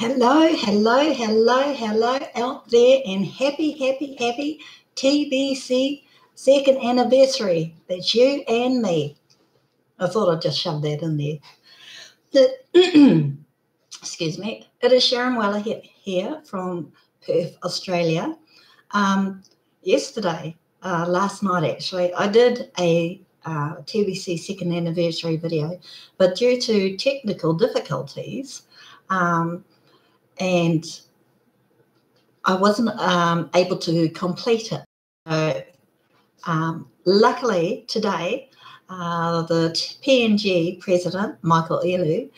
Hello, hello, hello, hello out there, and happy TBC second anniversary. That's you and me. I thought I'd just shove that in there. Excuse me. It is Sharon Weller here from Perth, Australia. Last night actually, I did a TBC second anniversary video, but due to technical difficulties, and I wasn't able to complete it. Luckily today, the PNG president, Michael Elu,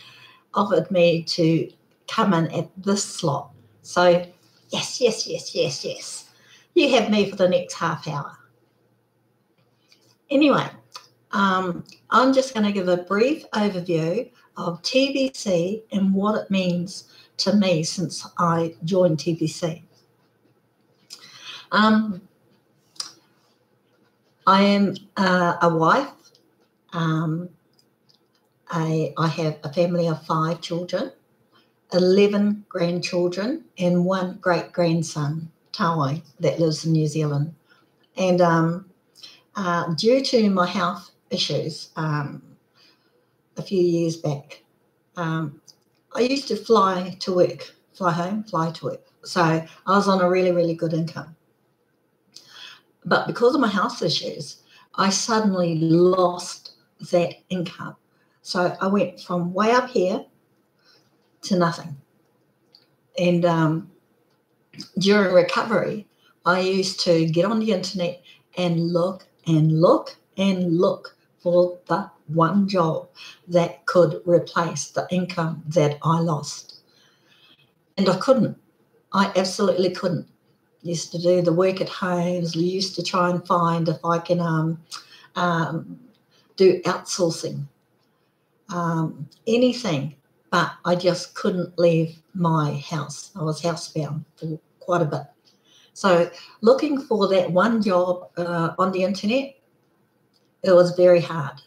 offered me to come in at this slot. So yes. You have me for the next half hour. Anyway, I'm just going to give a brief overview of TBC and what it means to me since I joined TBC. I am a wife. I have a family of 5 children, 11 grandchildren, and 1 great-grandson, Tawai, that lives in New Zealand. And due to my health issues a few years back, I used to fly to work, fly home, fly to work. So I was on a really good income. But because of my health issues, I suddenly lost that income. So I went from way up here to nothing. And during recovery, I used to get on the internet and look for the one job that could replace the income that I lost. And I couldn't. I absolutely couldn't. Used to do the work at home, used to try and find if I can do outsourcing, anything, but I just couldn't leave my house. I was housebound for quite a bit. So looking for that one job on the internet, it was very hard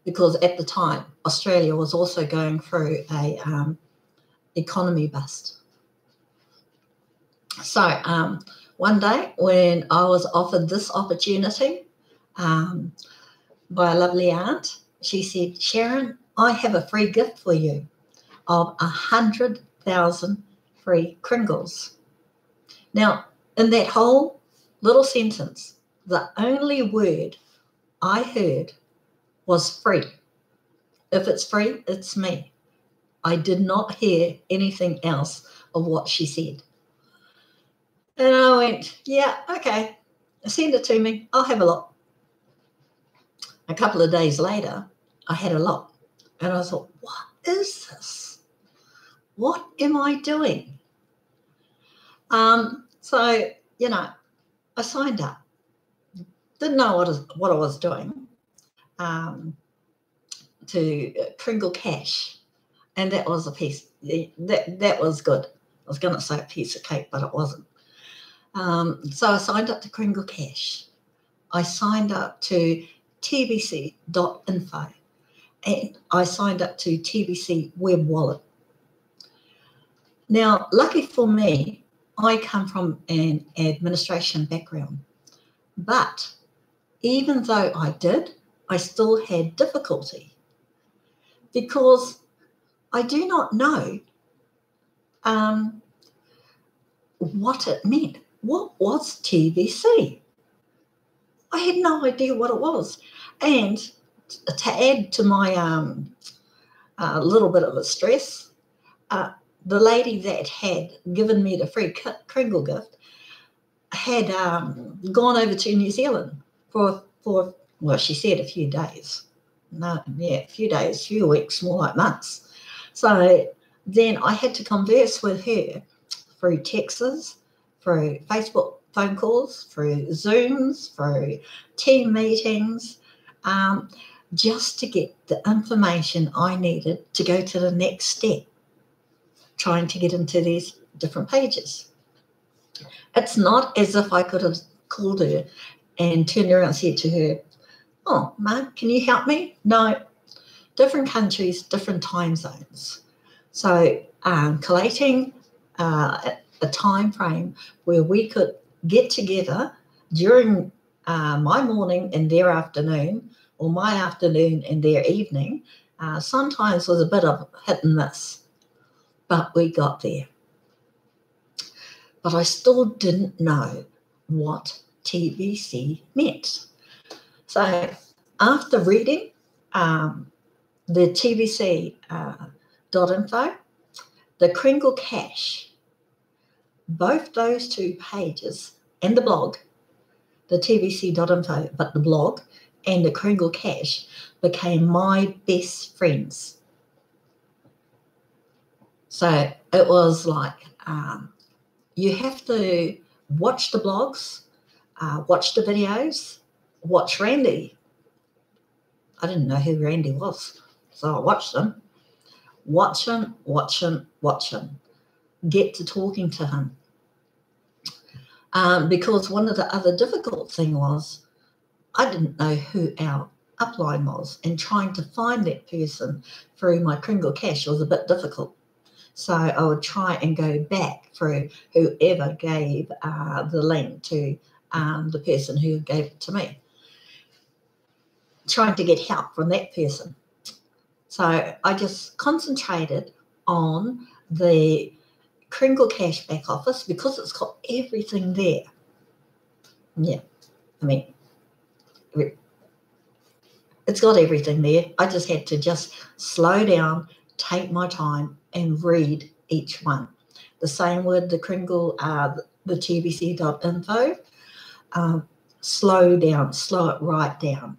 because at the time, Australia was also going through a economy bust. So one day when I was offered this opportunity by a lovely aunt, she said, "Sharon, I have a free gift for you of 100,000 free Kringles." Now, in that whole little sentence, the only word I heard was free. If it's free, it's me. I did not hear anything else of what she said. And I went, yeah, okay, send it to me. I'll have a look. A couple of days later, I had a look. And I thought, what is this? What am I doing? So, I signed up. Didn't know what I was doing to Kringle Cash. And that was a piece, that was good. I was going to say a piece of cake, but it wasn't. So I signed up to Kringle Cash. I signed up to tbc.info, and I signed up to TBC Web Wallet. Now, lucky for me, I come from an administration background, but even though I did, I still had difficulty because I do not know what it meant. What was TBC? I had no idea what it was. And to add to my little bit of a stress, the lady that had given me the free Kringle gift had gone over to New Zealand for well, she said a few days. A few weeks, more like months. So then I had to converse with her through texts, through Facebook phone calls, through Zooms, through team meetings, just to get the information I needed to go to the next step, trying to get into these different pages. It's not as if I could have called her and turned around and said to her, "Oh, Mark, can you help me?" No, different countries, different time zones. So collating a time frame where we could get together during my morning and their afternoon, or my afternoon and their evening, sometimes was a bit of hit and miss, but we got there. But I still didn't know what TBC meant. So after reading the TBC .info, the Kringle Cache, both those two pages, and the blog, the tbc.info, but the blog and the Kringle Cache became my best friends. So it was like, you have to watch the blogs, watch the videos, watch Randy. I didn't know who Randy was, so I watched him. Watch him. Get to talking to him. Because one of the other difficult thing was I didn't know who our upline was, and trying to find that person through my Kringle Cache was a bit difficult. So I would try and go back through whoever gave the link to the person who gave it to me, trying to get help from that person. So I just concentrated on the Kringle Cache back office because it's got everything there. Yeah, I mean, it's got everything there. I just had to just slow down, take my time, and read each one. The same with the Kringle, the tbc.info. Slow down, slow it right down.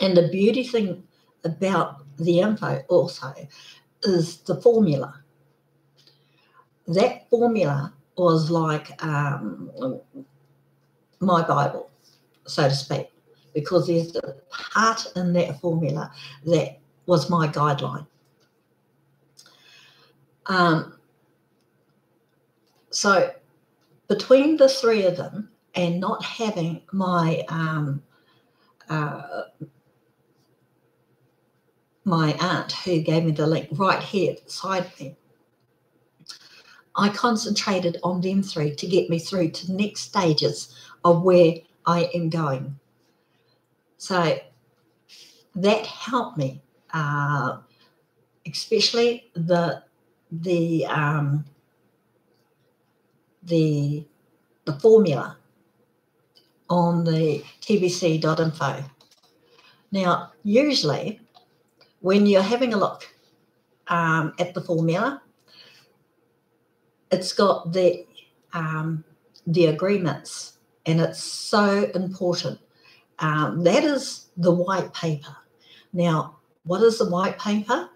And the beauty thing about the info also is the formula. That formula was like my Bible, so to speak, because there's a part in that formula that was my guideline. So between the three of them, and not having my my aunt who gave me the link right here beside me, I concentrated on them three to get me through to the next stages of where I am going. So that helped me, especially the formula on the tbc.info. Now, usually when you're having a look at the formula, it's got the agreements, and it's so important. That is the white paper. Now, what is the white paper?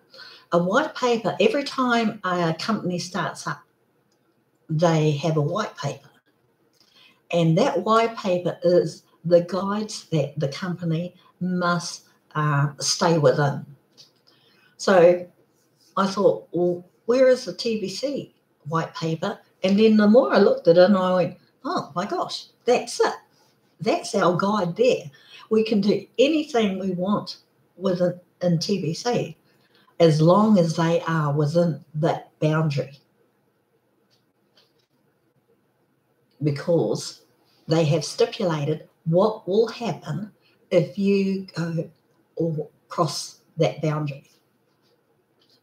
A white paper, every time a company starts up, they have a white paper. And that white paper is the guides that the company must stay within. So I thought, well, where is the TBC white paper? And then the more I looked at it, and I went, oh my gosh, that's it. That's our guide there. We can do anything we want within TBC as long as they are within that boundary, because they have stipulated what will happen if you go or cross that boundary.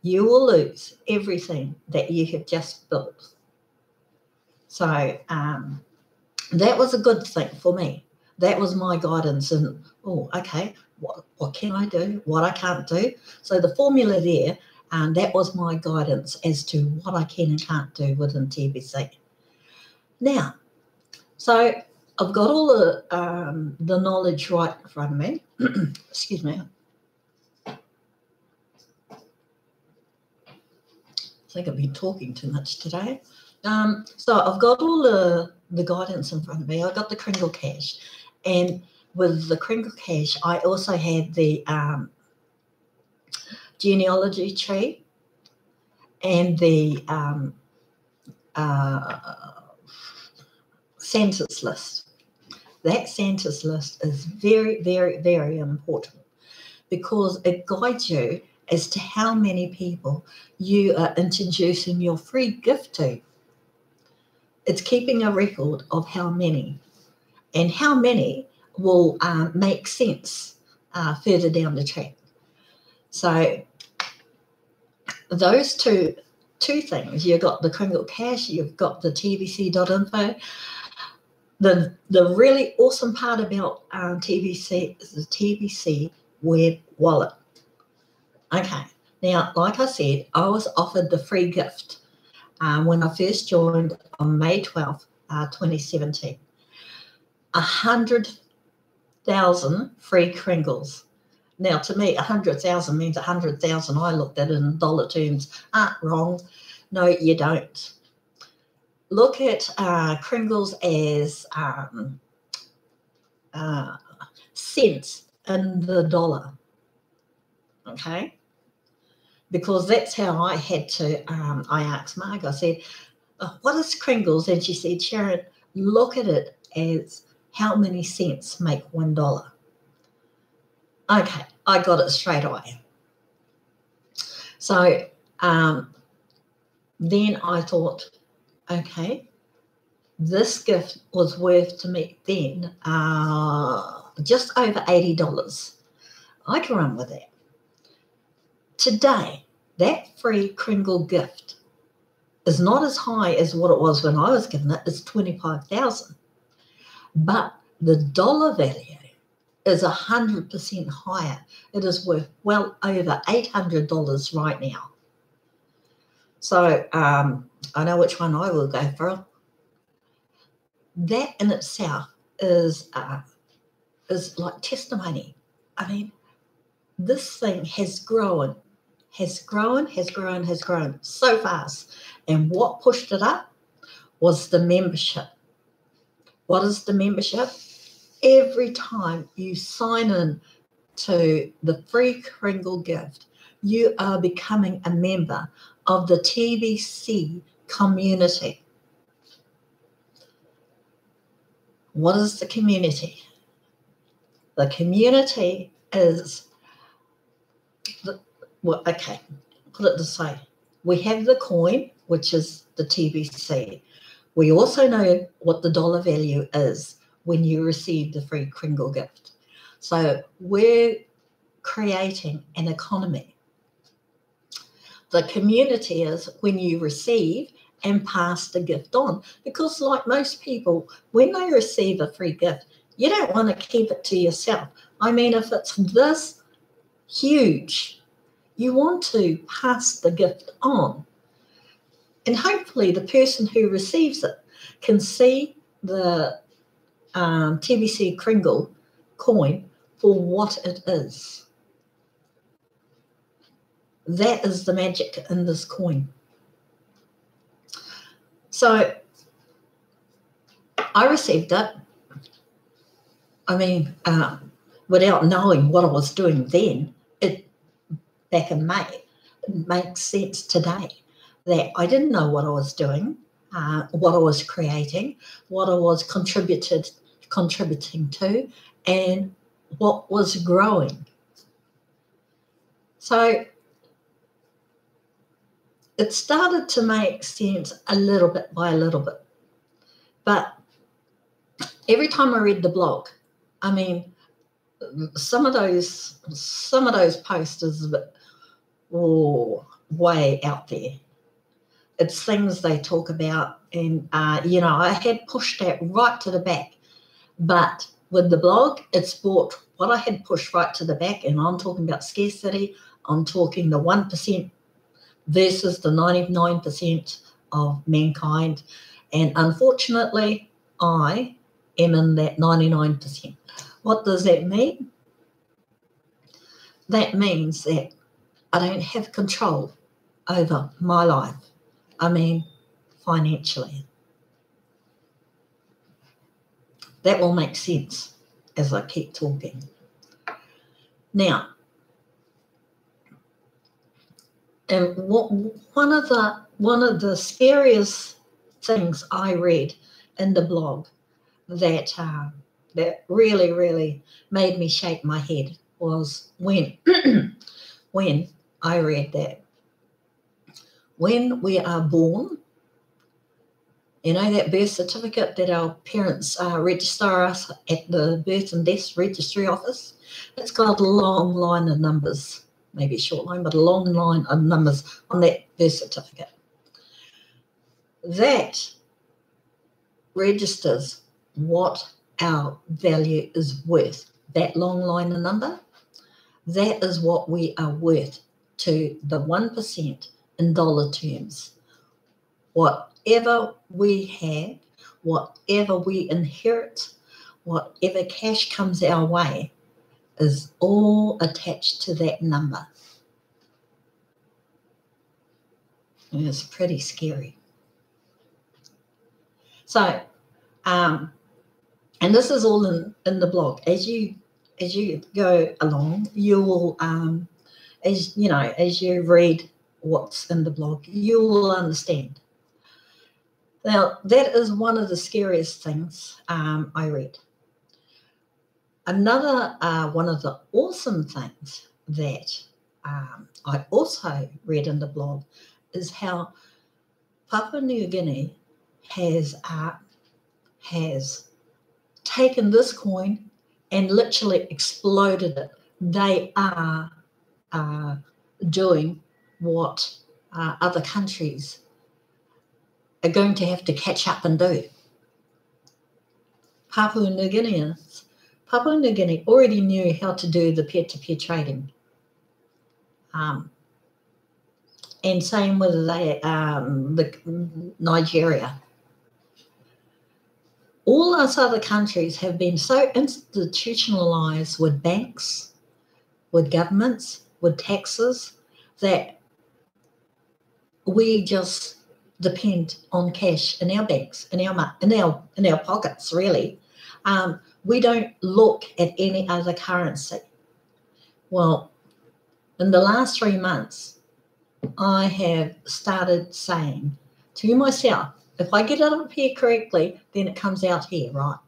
You will lose everything that you have just built. So that was a good thing for me. That was my guidance. And, okay, what can I do, what I can't do? So the formula there, that was my guidance as to what I can and can't do within TBC. Now, so I've got all the knowledge right in front of me. Excuse me. I think I've been talking too much today. So I've got all the guidance in front of me. I've got the Kringle Cache. And with the Kringle Cache, I also had the genealogy tree and the census list. That census list is very, very, very important because it guides you as to how many people you are introducing your free gift to. It's keeping a record of how many, and how many will make sense further down the track. So those two things, you've got the Kringle Cash, you've got the tbc.info. The really awesome part about TBC is the TBC web wallet. Okay, now, like I said, I was offered the free gift when I first joined on May 12th, 2017. 100,000 free Kringles. Now, to me, 100,000 means 100,000. I looked at it in dollar terms. Wrong. No, you don't. Look at Kringles as cents in the dollar. Okay? Because that's how I had to, I asked Marg, I said, what is Kringles? And she said, Sharon, look at it as how many cents make $1. Okay, I got it straight away. So then I thought, okay, this gift was worth to me then just over $80. I can run with that. Today, that free Kringle gift is not as high as what it was when I was given it. It's $25,000. But the dollar value is 100% higher. It is worth well over $800 right now. So I know which one I will go for. That in itself is like testimony. I mean, this thing has grown so fast. And what pushed it up was the membership. What is the membership? Every time you sign in to the free Kringle gift, you are becoming a member of the TBC community. What is the community? The community is, put it this way. We have the coin, which is the TBC. We also know what the dollar value is when you receive the free Kringle gift. So we're creating an economy. The community is when you receive and pass the gift on. Because like most people, when they receive a free gift, you don't want to keep it to yourself. I mean, if it's this huge, you want to pass the gift on. And hopefully the person who receives it can see the TBC Kringle coin for what it is. That is the magic in this coin. So I received it. I mean, without knowing what I was doing then, back in May, it makes sense today that I didn't know what I was doing, what I was creating, what I was contributing to, and what was growing. So it started to make sense a little bit by a little bit. But every time I read the blog, I mean, some of those posts is a bit way out there. It's things they talk about, and I had pushed that right to the back. But with the blog, it's brought what I had pushed right to the back, and I'm talking about scarcity. I'm talking the 1% versus the 99% of mankind. And unfortunately, I am in that 99%. What does that mean? That means that I don't have control over my life. I mean, financially. That will make sense as I keep talking. Now, and one of the scariest things I read in the blog that really, really made me shake my head was when I read that when we are born, you know, that birth certificate that our parents register us at the birth and death registry office, it's got a long line of numbers, maybe a short line, but a long line of numbers on that birth certificate. That registers what our value is worth. That long line of number, that is what we are worth to the 1% in dollar terms. Whatever we have, whatever we inherit, whatever cash comes our way is all attached to that number. And it's pretty scary. So, and this is all in the blog. As you go along, you will, as you read what's in the blog, you will understand. Now, that is one of the scariest things I read. Another one of the awesome things that I also read in the blog is how Papua New Guinea has taken this coin and literally exploded it. They are doing what other countries are going to have to catch up and do. Papua New Guinea already knew how to do the peer-to-peer trading. And same with Nigeria. All those other countries have been so institutionalized with banks, with governments, with taxes, that we just depend on cash in our banks, in our pockets, really. We don't look at any other currency. Well, in the last 3 months, I have started saying to myself, if I get it up here correctly, then it comes out here, right?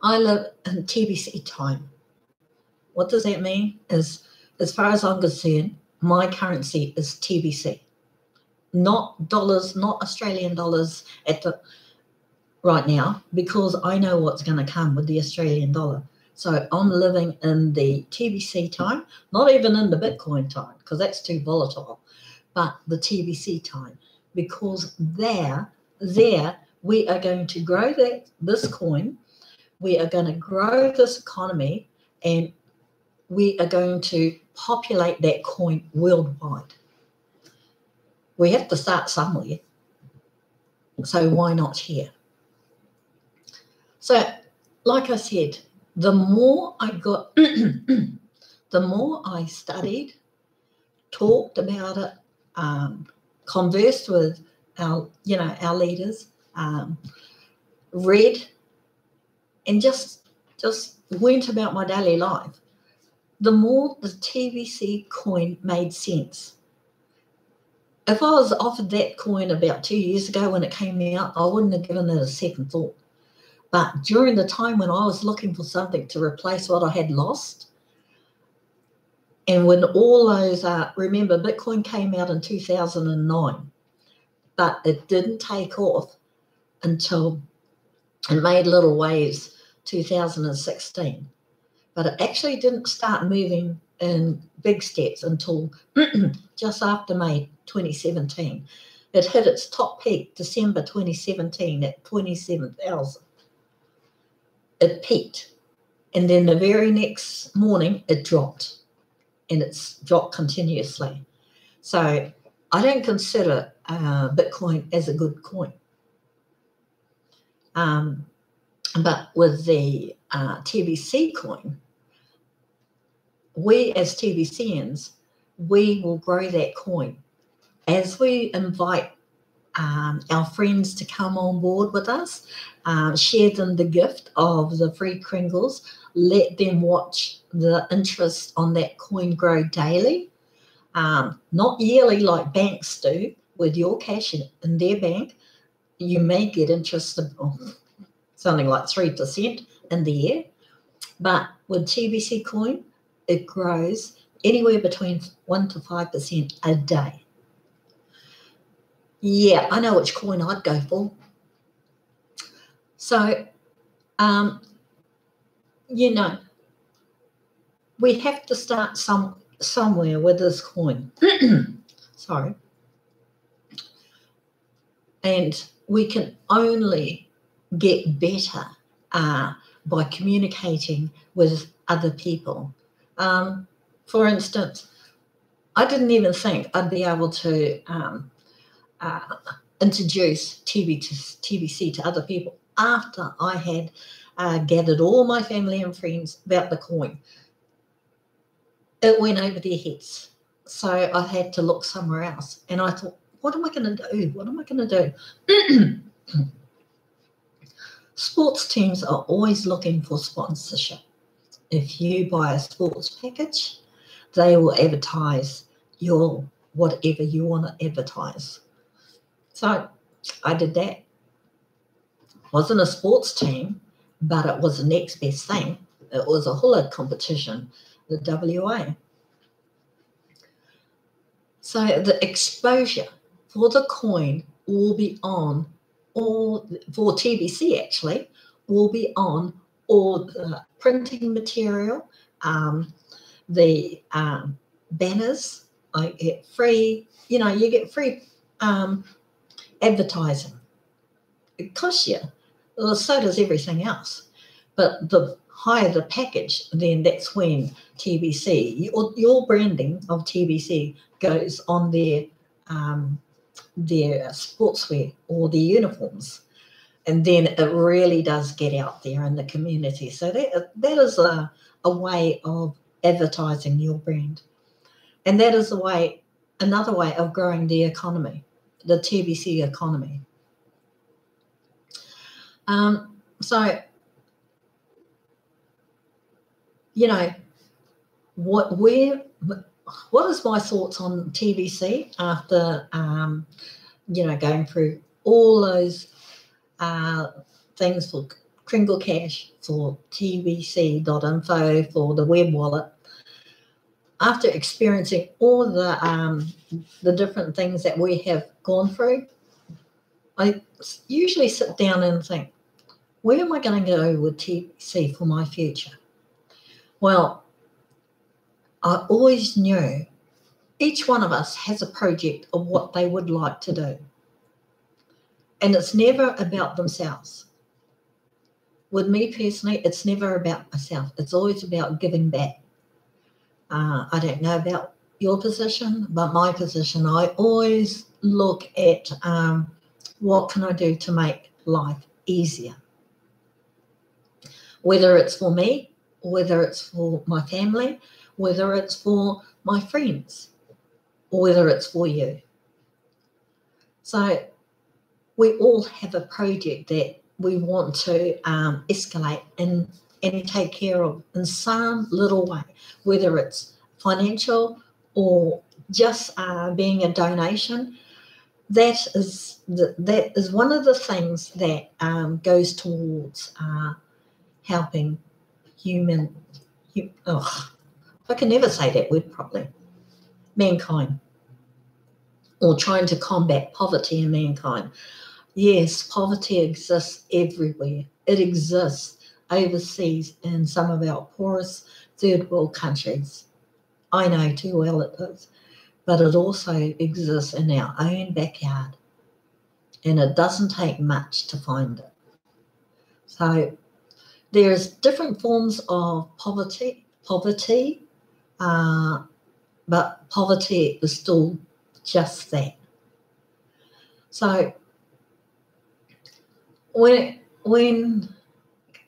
I live in TBC time. What does that mean? As far as I'm concerned, my currency is TBC. Not dollars, not Australian dollars right now, because I know what's going to come with the Australian dollar. So I'm living in the TBC time, not even in the Bitcoin time, because that's too volatile, but the TBC time, because there we are going to grow this coin, we are going to grow this economy, and we are going to populate that coin worldwide. We have to start somewhere. So why not here? So, like I said, the more I got, the more I studied, talked about it, conversed with our leaders, read, and just went about my daily life, the more the TBC coin made sense. If I was offered that coin about 2 years ago when it came out, I wouldn't have given it a second thought. But during the time when I was looking for something to replace what I had lost, and when all those, remember, Bitcoin came out in 2009, but it didn't take off until it made little waves 2016. But it actually didn't start moving in big steps until just after May 2017. It hit its top peak December 2017 at 27,000. It peaked, and then the very next morning it dropped, and it's dropped continuously. So I don't consider Bitcoin as a good coin. But with the TBC coin, we as TBCians, we will grow that coin. As we invite our friends to come on board with us, share them the gift of the free Kringles, let them watch the interest on that coin grow daily, not yearly like banks do with your cash in their bank. You may get interest of something like 3% in the year, but with TBC coin, it grows anywhere between 1 to 5% a day. Yeah, I know which coin I'd go for. So, we have to start somewhere with this coin. Sorry. And we can only get better by communicating with other people. For instance, I didn't even think I'd be able to introduce TBC to other people after I had gathered all my family and friends about the coin. It went over their heads. So I had to look somewhere else. And I thought, what am I going to do? What am I going to do? Sports teams are always looking for sponsorship. If you buy a sports package, they will advertise your whatever you want to advertise. So I did that. It wasn't a sports team, but it was the next best thing. It was a hula competition, the WA. So the exposure for the coin will be on, or for TBC actually, will be on all the printing material, the banners. I get free, you get free advertising. It costs you. Well, so does everything else. But the higher the package, then that's when TBC, your branding of TBC goes on their sportswear or their uniforms. And then it really does get out there in the community. So that is a way of advertising your brand. And that is another way of growing the economy, the TBC economy. So, what is my thoughts on TBC after, going through all those things for Kringle Cash, for tbc.info, for the web wallet. After experiencing all the different things that we have gone through, I usually sit down and think, where am I going to go with TBC for my future? Well, I always knew each one of us has a project of what they would like to do. And it's never about themselves. With me personally, it's never about myself. It's always about giving back. I don't know about your position, but my position, I always look at what can I do to make life easier. Whether it's for me, whether it's for my family, whether it's for my friends, or whether it's for you. So we all have a project that we want to escalate and take care of in some little way, whether it's financial or just being a donation. That is one of the things that goes towards helping I can never say that word properly, mankind, or trying to combat poverty in mankind. Yes, poverty exists everywhere. It exists overseas in some of our poorest third world countries. I know too well it does. But it also exists in our own backyard. And it doesn't take much to find it. So there's different forms of poverty, but poverty is still just that. So when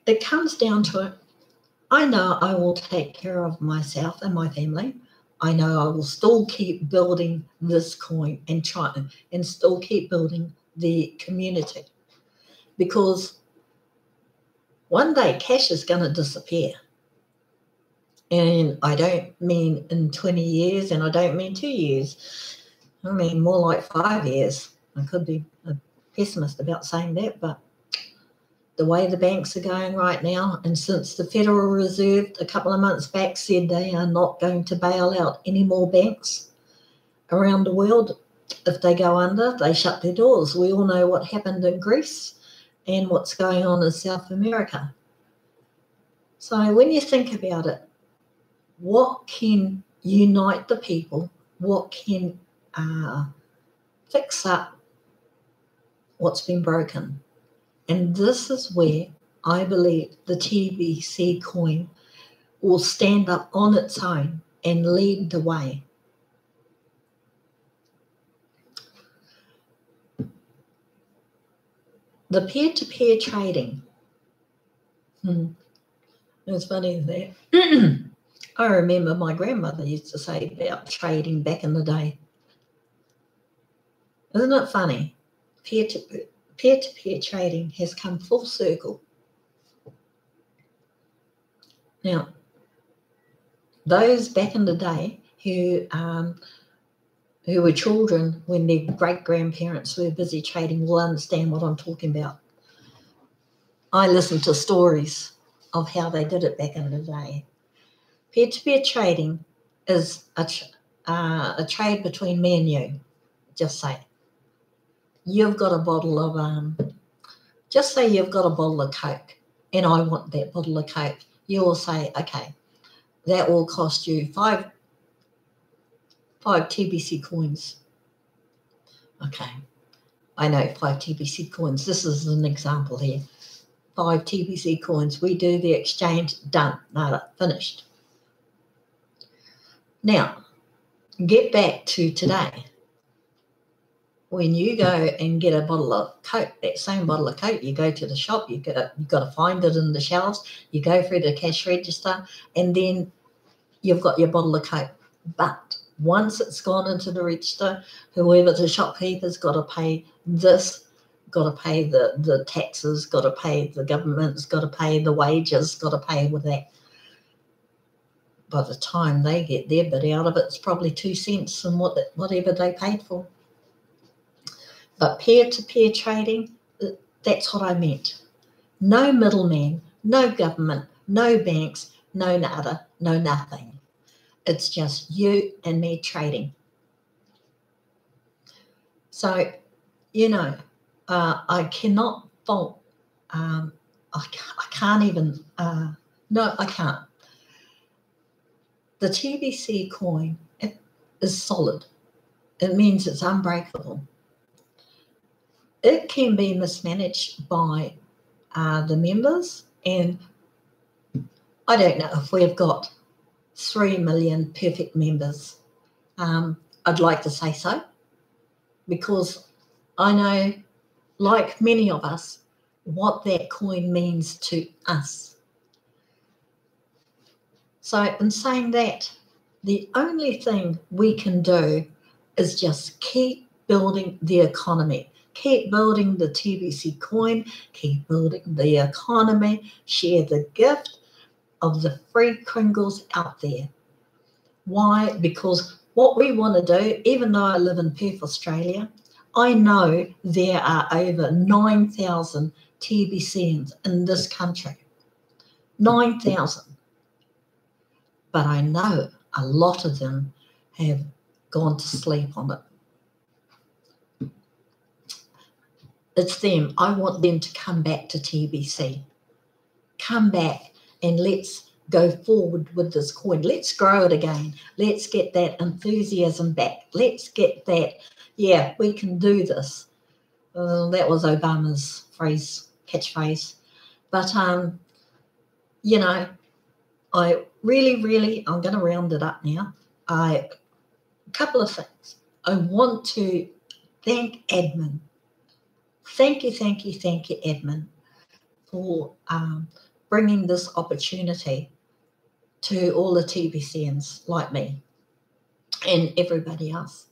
it comes down to it, I know I will take care of myself and my family. I know I will still keep building this coin and still keep building the community, because one day cash is going to disappear. And I don't mean in 20 years, and I don't mean 2 years. I mean more like 5 years. I could be a pessimist about saying that, but the way the banks are going right now, and since the Federal Reserve a couple of months back said they are not going to bail out any more banks around the world, if they go under, they shut their doors. We all know what happened in Greece and what's going on in South America. So when you think about it, what can unite the people? What can fix up what's been broken? And this is where I believe the TBC coin will stand up on its own and lead the way. The peer-to-peer trading. It's funny that I remember my grandmother used to say about trading back in the day. Isn't it funny? Peer-to-peer trading has come full circle. Now, those back in the day who were children when their great-grandparents were busy trading will understand what I'm talking about. I listened to stories of how they did it back in the day. Peer-to-peer trading is a trade between me and you. Just say you've got a bottle of just say you've got a bottle of Coke and I want that bottle of Coke. You will say, okay, that will cost you five TBC coins. Okay, I know 5 TBC coins. This is an example here. 5 TBC coins. We do the exchange. Done. Nada. Finished. Now, get back to today. When you go and get a bottle of Coke, that same bottle of Coke, you go to the shop, you've got to find it in the shelves, you go through the cash register, and then you've got your bottle of Coke. But once it's gone into the register, whoever the shopkeeper's got to pay this, got to pay the taxes, got to pay the government's, got to pay the wages, got to pay with that. By the time they get their bit out of it, it's probably 2 cents and whatever they paid for. But peer-to-peer trading, that's what I meant. No middleman, no government, no banks, no nada, no nothing. It's just you and me trading. So, I cannot fault, I can't even, no, I can't. The TBC coin is solid. It means it's unbreakable. It can be mismanaged by the members, and I don't know if we've got 3 million perfect members. I'd like to say so, because I know, like many of us, what that coin means to us. So in saying that, the only thing we can do is just keep building the economy. Keep building the TBC coin, keep building the economy, share the gift of the free Kringles out there. Why? Because what we want to do, even though I live in Perth, Australia, I know there are over 9,000 TBCs in this country. 9,000. But I know a lot of them have gone to sleep on it. It's them. I want them to come back to TBC. Come back and let's go forward with this coin. Let's grow it again. Let's get that enthusiasm back. Let's get that, yeah, we can do this. That was Obama's catchphrase. But, I really, I'm going to round it up now. A couple of things. I want to thank admin. Thank you, admin, for bringing this opportunity to all the TBCians like me and everybody else.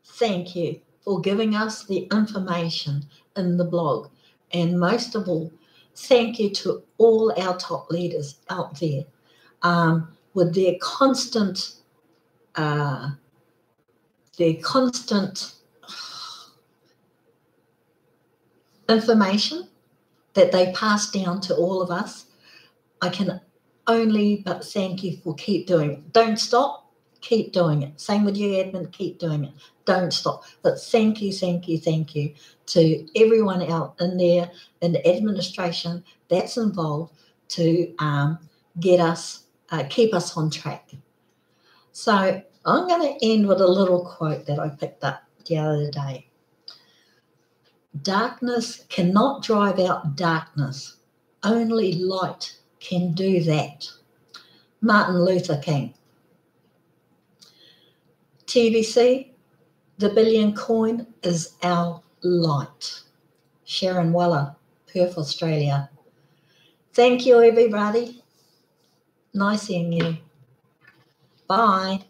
Thank you for giving us the information in the blog. And most of all, thank you to all our top leaders out there with their constant information that they pass down to all of us. I can only but thank you for keep doing it. Don't stop, keep doing it. Same with you, Edmund, keep doing it. Don't stop. But thank you to everyone out in there in the administration that's involved to get us, keep us on track. So I'm going to end with a little quote that I picked up the other day. Darkness cannot drive out darkness. Only light can do that. Martin Luther King. TBC, the billion coin is our light. Sharon Weller, Perth, Australia. Thank you, everybody. Nice seeing you. Bye.